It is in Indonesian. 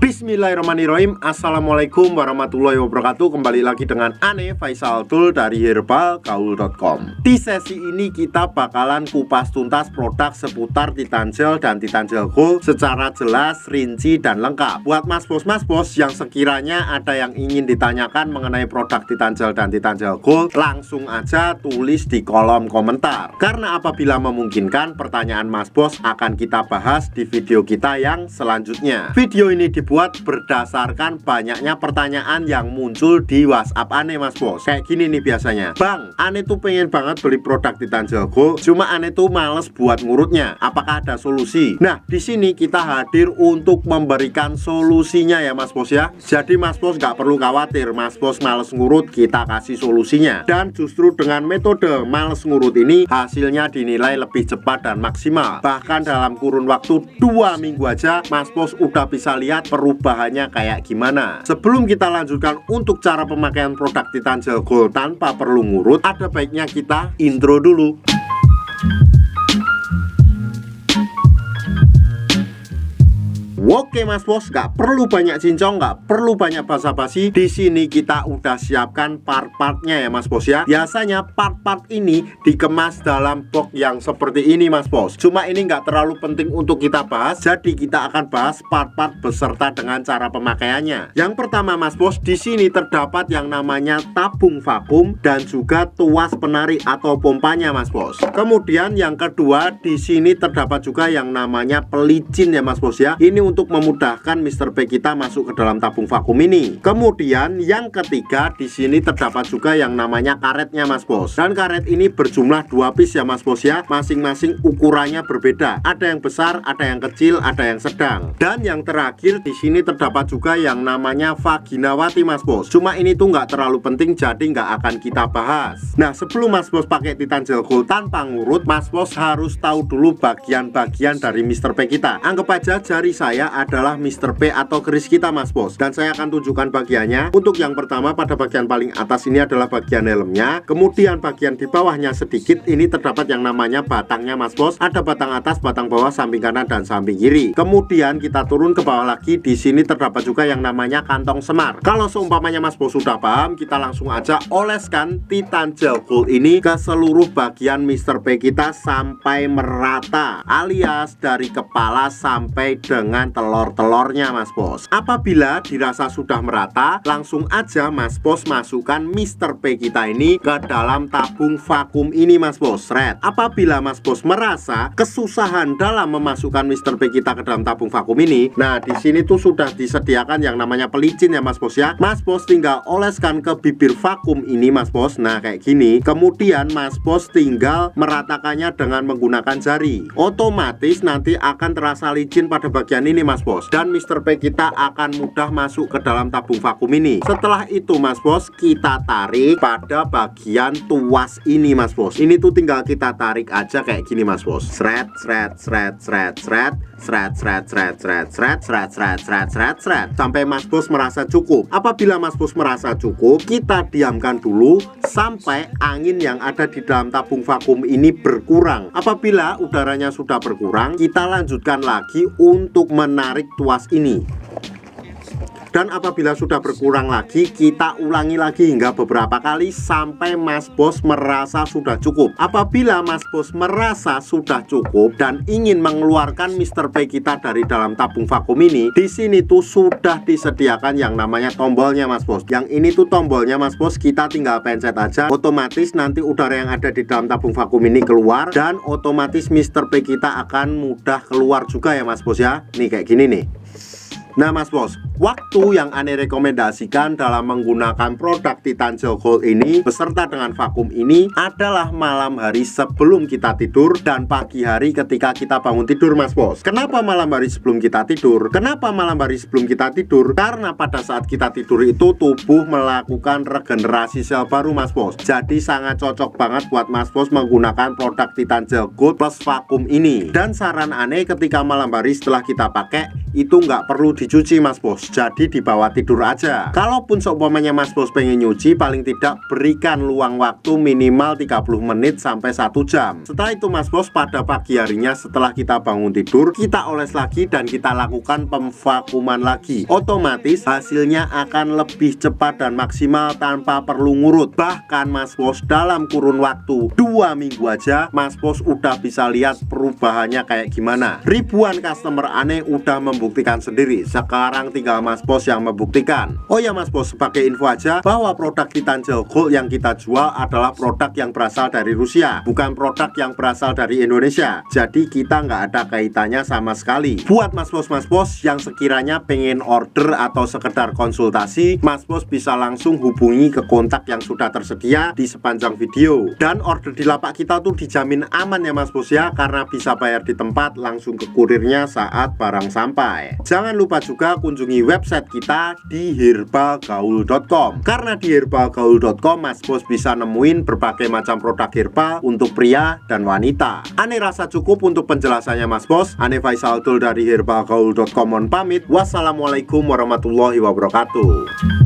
Bismillahirrahmanirrahim. Assalamualaikum warahmatullahi wabarakatuh. Kembali lagi dengan Ane Faisal Tul dari herbalgaul.com. Di sesi ini kita bakalan kupas tuntas produk seputar Titan Gel dan Titan Gel Gold secara jelas, rinci, dan lengkap. Buat mas bos yang sekiranya ada yang ingin ditanyakan mengenai produk Titan Gel dan Titan Gel Gold, langsung aja tulis di kolom komentar. Karena apabila memungkinkan, pertanyaan mas bos akan kita bahas di video kita yang selanjutnya. Video ini dibuat berdasarkan banyaknya pertanyaan yang muncul di WhatsApp Ane mas bos. Kayak gini nih biasanya, Bang, Ane tuh pengen banget beli produk Titan Gel Gold, cuma Ane tuh males buat ngurutnya. Apakah ada solusi? Nah, di sini kita hadir untuk memberikan solusinya ya mas bos ya. Jadi mas bos nggak perlu khawatir, mas bos males ngurut, kita kasih solusinya. Dan justru dengan metode males ngurut ini hasilnya dinilai lebih cepat dan maksimal. Bahkan dalam kurun waktu 2 minggu aja mas bos udah bisa lihat perubahannya kayak gimana. Sebelum kita lanjutkan untuk cara pemakaian produk Titan Gel Gold tanpa perlu ngurut, ada baiknya kita intro dulu. Oke mas bos, nggak perlu banyak cincong, nggak perlu banyak basa-basi. Di sini kita udah siapkan part-partnya ya mas bos ya. Biasanya part-part ini dikemas dalam box yang seperti ini mas bos. Cuma ini nggak terlalu penting untuk kita bahas, jadi kita akan bahas part-part beserta dengan cara pemakaiannya. Yang pertama mas bos, di sini terdapat yang namanya tabung vakum dan juga tuas penarik atau pompanya mas bos. Kemudian yang kedua, di sini terdapat juga yang namanya pelicin ya mas bos ya. Ini untuk memudahkan Mr. P kita masuk ke dalam tabung vakum ini. Kemudian yang ketiga, di sini terdapat juga yang namanya karetnya mas bos. Dan karet ini berjumlah 2 piece ya mas bos ya. Masing-masing ukurannya berbeda. Ada yang besar, ada yang kecil, ada yang sedang. Dan yang terakhir, di sini terdapat juga yang namanya vaginawati mas bos. Cuma ini tuh nggak terlalu penting, jadi nggak akan kita bahas. Nah, sebelum mas bos pakai Titan Gel Gold tanpa ngurut, mas bos harus tahu dulu bagian-bagian dari Mr. P kita. Anggap aja jari saya adalah Mr. P atau keris kita mas bos, dan saya akan tunjukkan bagiannya. Untuk yang pertama, pada bagian paling atas ini adalah bagian helmnya. Kemudian bagian di bawahnya sedikit ini terdapat yang namanya batangnya mas bos. Ada batang atas, batang bawah, samping kanan dan samping kiri. Kemudian kita turun ke bawah lagi, di sini terdapat juga yang namanya kantong semar. Kalau seumpamanya mas bos sudah paham, kita langsung aja oleskan Titan Gel Gold ini ke seluruh bagian Mr. P kita sampai merata, alias dari kepala sampai dengan telur-telurnya mas bos. Apabila dirasa sudah merata, langsung aja mas bos masukkan Mr. P kita ini ke dalam tabung vakum ini mas bos. Apabila mas bos merasa kesusahan dalam memasukkan Mr. P kita ke dalam tabung vakum ini, nah di sini tuh sudah disediakan yang namanya pelicin ya mas bos ya. Mas bos tinggal oleskan ke bibir vakum ini mas bos. Nah kayak gini. Kemudian mas bos tinggal meratakannya dengan menggunakan jari. Otomatis nanti akan terasa licin pada bagian ini mas bos, dan Mr. P kita akan mudah masuk ke dalam tabung vakum ini. Setelah itu mas bos, kita tarik pada bagian tuas ini mas bos. Ini tuh tinggal kita tarik aja kayak gini mas bos. Sret sampai mas bos merasa cukup. Apabila mas bos merasa cukup, kita diamkan dulu sampai angin yang ada di dalam tabung vakum ini berkurang. Apabila udaranya sudah berkurang, kita lanjutkan lagi untuk menarik tuas ini. Dan apabila sudah berkurang lagi, kita ulangi lagi hingga beberapa kali sampai mas bos merasa sudah cukup. Apabila mas bos merasa sudah cukup dan ingin mengeluarkan Mr. P kita dari dalam tabung vakum ini, di sini tuh sudah disediakan yang namanya tombolnya mas bos. Yang ini tuh tombolnya mas bos, kita tinggal pencet aja, otomatis nanti udara yang ada di dalam tabung vakum ini keluar, dan otomatis Mr. P kita akan mudah keluar juga ya mas bos ya. Nih kayak gini nih. Nah mas bos, waktu yang Ane rekomendasikan dalam menggunakan produk Titan Gel Gold ini beserta dengan vakum ini adalah malam hari sebelum kita tidur dan pagi hari ketika kita bangun tidur mas bos. Kenapa malam hari sebelum kita tidur? Kenapa malam hari sebelum kita tidur? Karena pada saat kita tidur itu tubuh melakukan regenerasi sel baru mas bos. Jadi sangat cocok banget buat mas bos menggunakan produk Titan Gel Gold plus vakum ini. Dan saran Ane ketika malam hari setelah kita pakai, itu nggak perlu dicuci mas bos. jadi dibawa tidur aja. Kalaupun seumpamanya Mas Bos pengen nyuci, paling tidak berikan luang waktu minimal 30 menit sampai 1 jam. Setelah itu Mas Bos, pada pagi harinya setelah kita bangun tidur, kita oles lagi dan kita lakukan pemvakuman lagi. Otomatis hasilnya akan lebih cepat dan maksimal tanpa perlu ngurut. Bahkan Mas Bos, dalam kurun waktu 2 minggu aja Mas Bos udah bisa lihat perubahannya kayak gimana. Ribuan customer aneh udah membuktikan sendiri. Sekarang tinggal Mas Bos yang membuktikan. Oh ya Mas Bos, sebagai info aja bahwa produk Titan Gel Gold yang kita jual adalah produk yang berasal dari Rusia, bukan produk yang berasal dari Indonesia. Jadi kita nggak ada kaitannya sama sekali. Buat Mas Bos yang sekiranya pengen order atau sekedar konsultasi, Mas Bos bisa langsung hubungi ke kontak yang sudah tersedia di sepanjang video. Dan order di lapak kita tuh dijamin aman ya Mas Bos ya, karena bisa bayar di tempat langsung ke kurirnya saat barang sampai. Jangan lupa juga kunjungi website kita di herbalgaul.com, karena di herbalgaul.com Mas Bos bisa nemuin berbagai macam produk herbal untuk pria dan wanita. Ane rasa cukup untuk penjelasannya Mas Bos. Ane Faisal Tul dari herbalgaul.com pamit. Wassalamualaikum warahmatullahi wabarakatuh.